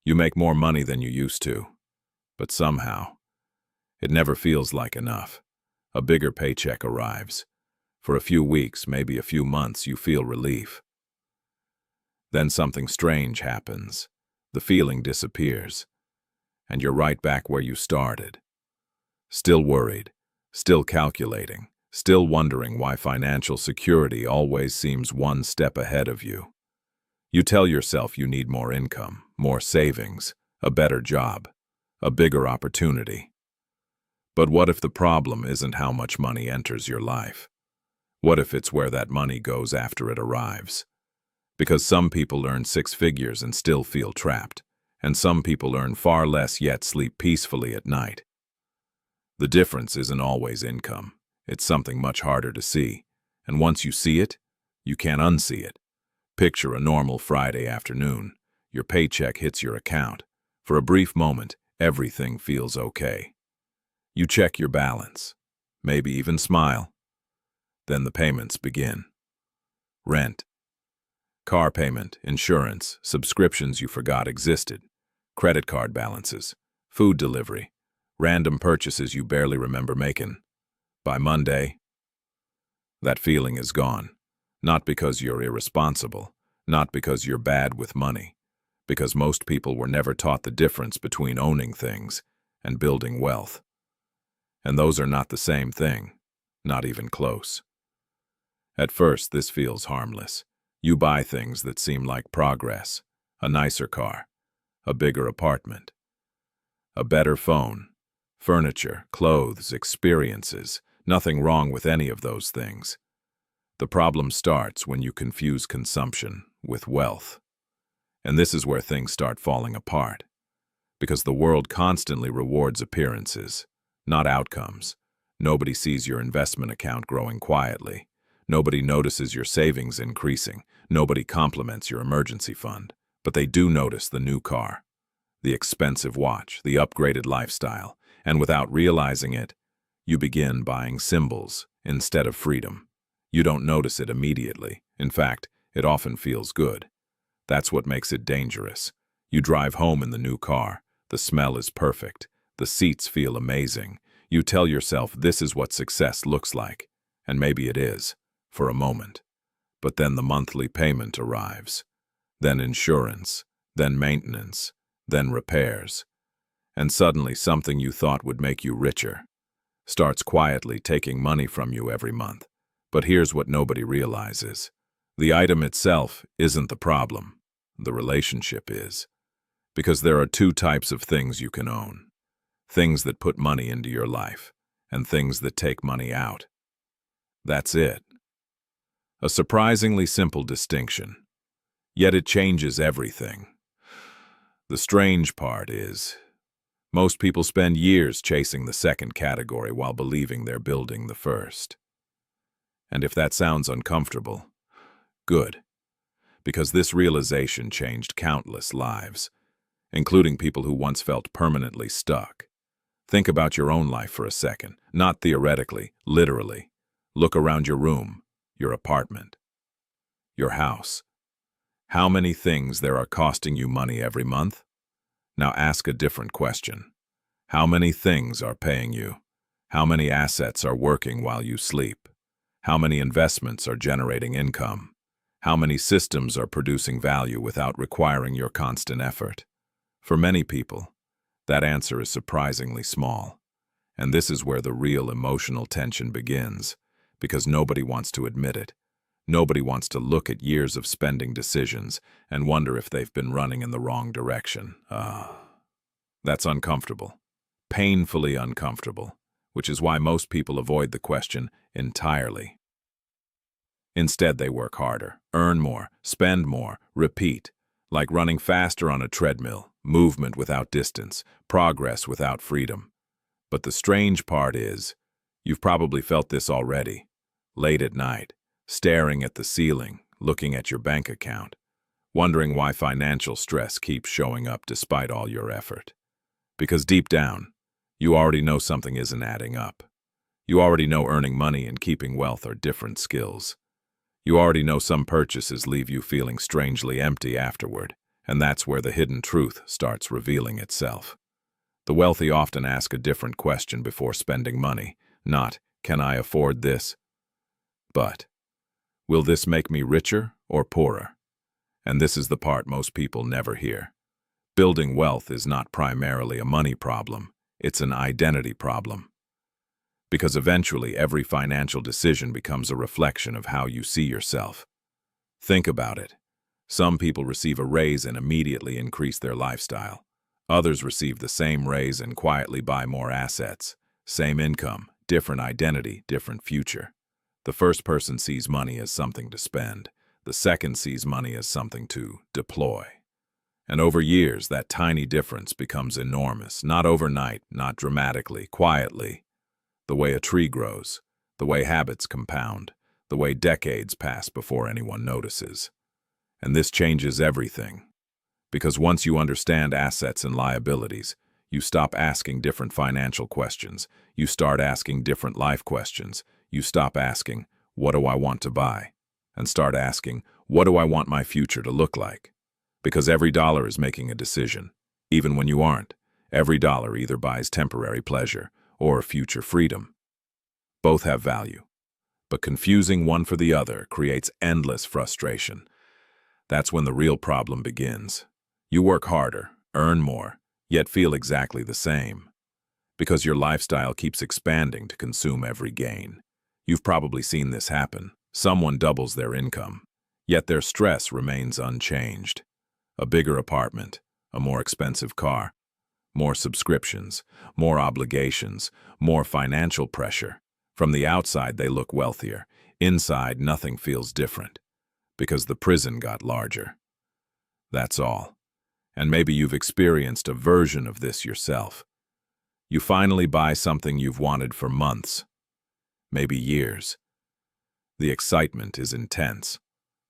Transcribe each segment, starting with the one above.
You make more money than you used to, but somehow, it never feels like enough. A bigger paycheck arrives. For a few weeks, maybe a few months, you feel relief. Then something strange happens. The feeling disappears, and you're right back where you started. Still worried, still calculating, still wondering why financial security always seems one step ahead of you. You tell yourself you need more income, more savings, a better job, a bigger opportunity. But what if the problem isn't how much money enters your life? What if it's where that money goes after it arrives? Because some people earn 6 figures and still feel trapped, and some people earn far less yet sleep peacefully at night. The difference isn't always income. It's something much harder to see, and once you see it, you can't unsee it. Picture a normal Friday afternoon. Your paycheck hits your account. For a brief moment, everything feels okay. You check your balance, maybe even smile. Then the payments begin. Rent, car payment, insurance, subscriptions you forgot existed, credit card balances, food delivery, random purchases you barely remember making. By Monday, that feeling is gone. Not because you're irresponsible, not because you're bad with money, because most people were never taught the difference between owning things and building wealth. And those are not the same thing, not even close. At first, this feels harmless. You buy things that seem like progress, a nicer car, a bigger apartment, a better phone, furniture, clothes, experiences. Nothing wrong with any of those things. The problem starts when you confuse consumption with wealth. And this is where things start falling apart. Because the world constantly rewards appearances, not outcomes. Nobody sees your investment account growing quietly. Nobody notices your savings increasing. Nobody compliments your emergency fund. But they do notice the new car, the expensive watch, the upgraded lifestyle. And without realizing it, you begin buying symbols instead of freedom. You don't notice it immediately. In fact, it often feels good. That's what makes it dangerous. You drive home in the new car. The smell is perfect. The seats feel amazing. You tell yourself this is what success looks like. And maybe it is, for a moment. But then the monthly payment arrives. Then insurance. Then maintenance. Then repairs. And suddenly something you thought would make you richer starts quietly taking money from you every month. But here's what nobody realizes. The item itself isn't the problem. The relationship is. Because there are 2 types of things you can own. Things that put money into your life, and things that take money out. That's it. A surprisingly simple distinction. Yet it changes everything. The strange part is, most people spend years chasing the second category while believing they're building the first. And if that sounds uncomfortable, good. Because this realization changed countless lives, including people who once felt permanently stuck. Think about your own life for a second, not theoretically, literally. Look around your room, your apartment, your house. How many things there are costing you money every month? Now ask a different question. How many things are paying you? How many assets are working while you sleep? How many investments are generating income? How many systems are producing value without requiring your constant effort? For many people, that answer is surprisingly small. And this is where the real emotional tension begins, because nobody wants to admit it. Nobody wants to look at years of spending decisions and wonder if they've been running in the wrong direction. That's uncomfortable. Painfully uncomfortable, which is why most people avoid the question entirely. Instead, they work harder, earn more, spend more, repeat, like running faster on a treadmill, movement without distance, progress without freedom. But the strange part is, you've probably felt this already, late at night, staring at the ceiling, looking at your bank account, wondering why financial stress keeps showing up despite all your effort. Because deep down, you already know something isn't adding up. You already know earning money and keeping wealth are different skills. You already know some purchases leave you feeling strangely empty afterward, And that's where the hidden truth starts revealing itself. The wealthy often ask a different question before spending money, not, "Can I afford this?" but, "Will this make me richer or poorer?" And this is the part most people never hear. Building wealth is not primarily a money problem, it's an identity problem. Because eventually every financial decision becomes a reflection of how you see yourself. Think about it. Some people receive a raise and immediately increase their lifestyle. Others receive the same raise and quietly buy more assets. Same income, different identity, different future. The first person sees money as something to spend. The second sees money as something to deploy. And over years, that tiny difference becomes enormous, not overnight, not dramatically, quietly. The way a tree grows, the way habits compound, the way decades pass before anyone notices. And this changes everything. Because once you understand assets and liabilities, you stop asking different financial questions. You start asking different life questions. You stop asking, "What do I want to buy?" and start asking, "What do I want my future to look like?" Because every dollar is making a decision, even when you aren't. Every dollar either buys temporary pleasure or future freedom. Both have value, but confusing one for the other creates endless frustration. That's when the real problem begins. You work harder, earn more, yet feel exactly the same. Because your lifestyle keeps expanding to consume every gain. You've probably seen this happen. Someone doubles their income, yet their stress remains unchanged. A bigger apartment, a more expensive car, more subscriptions, more obligations, more financial pressure. From the outside, they look wealthier. Inside, nothing feels different. Because the prison got larger. That's all. And maybe you've experienced a version of this yourself. You finally buy something you've wanted for months, maybe years. The excitement is intense,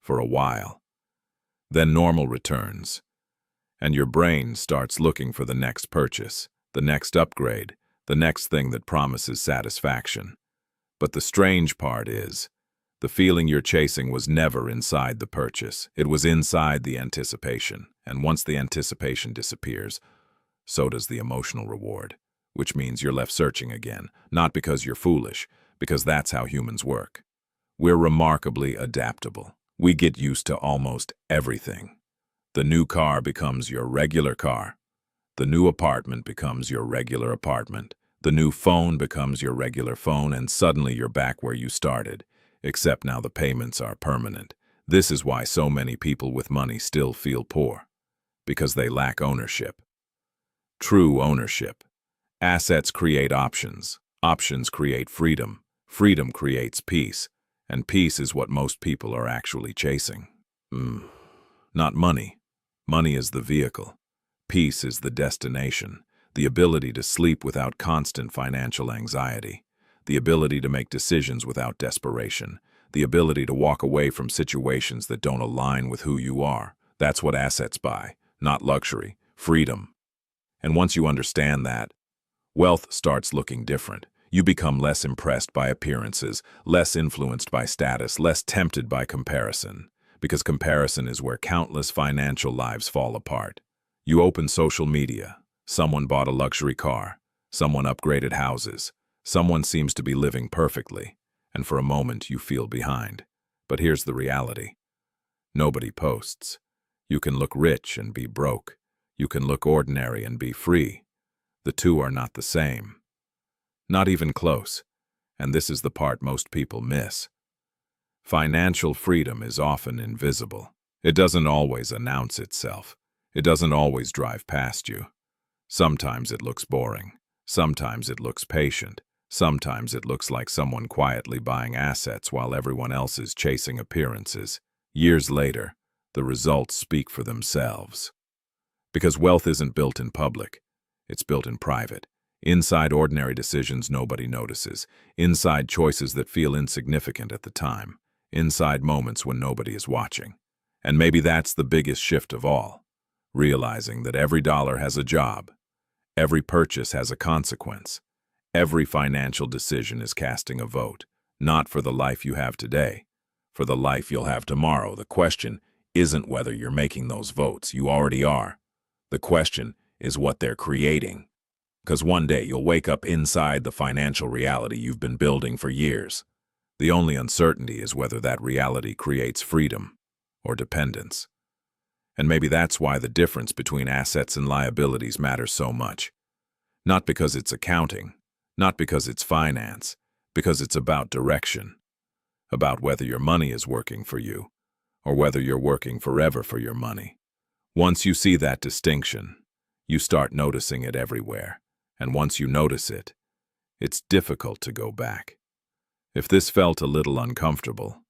for a while. Then normal returns, and your brain starts looking for the next purchase, the next upgrade, the next thing that promises satisfaction. But the strange part is, the feeling you're chasing was never inside the purchase. It was inside the anticipation. And once the anticipation disappears, so does the emotional reward, which means you're left searching again, not because you're foolish, because that's how humans work. We're remarkably adaptable. We get used to almost everything. The new car becomes your regular car. The new apartment becomes your regular apartment. The new phone becomes your regular phone, and suddenly you're back where you started. Except now the payments are permanent. This is why so many people with money still feel poor. Because they lack ownership. True ownership. Assets create options. Options create freedom. Freedom creates peace. And peace is what most people are actually chasing. Not money. Money is the vehicle. Peace is the destination. The ability to sleep without constant financial anxiety. The ability to make decisions without desperation. The ability to walk away from situations that don't align with who you are. That's what assets buy. Not luxury, freedom. And once you understand that, wealth starts looking different. You become less impressed by appearances, less influenced by status, less tempted by comparison. Because comparison is where countless financial lives fall apart. You open social media. Someone bought a luxury car. Someone upgraded houses. Someone seems to be living perfectly. And for a moment you feel behind. But here's the reality. Nobody posts. You can look rich and be broke. You can look ordinary and be free. The two are not the same. Not even close. And this is the part most people miss. Financial freedom is often invisible. It doesn't always announce itself. It doesn't always drive past you. Sometimes it looks boring. Sometimes it looks patient. Sometimes it looks like someone quietly buying assets while everyone else is chasing appearances. Years later, the results speak for themselves. Because wealth isn't built in public, it's built in private. Inside ordinary decisions nobody notices. Inside choices that feel insignificant at the time. Inside moments when nobody is watching. And maybe that's the biggest shift of all. Realizing that every dollar has a job. Every purchase has a consequence. Every financial decision is casting a vote. Not for the life you have today, for the life you'll have tomorrow. The question isn't whether you're making those votes. You already are. The question is what they're creating. Because one day you'll wake up inside the financial reality you've been building for years. The only uncertainty is whether that reality creates freedom or dependence. And maybe that's why the difference between assets and liabilities matters so much. Not because it's accounting, not because it's finance, because it's about direction, about whether your money is working for you or whether you're working forever for your money. Once you see that distinction, you start noticing it everywhere. And once you notice it, it's difficult to go back. If this felt a little uncomfortable,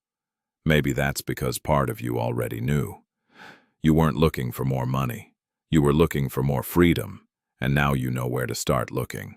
maybe that's because part of you already knew. You weren't looking for more money. You were looking for more freedom, and now you know where to start looking.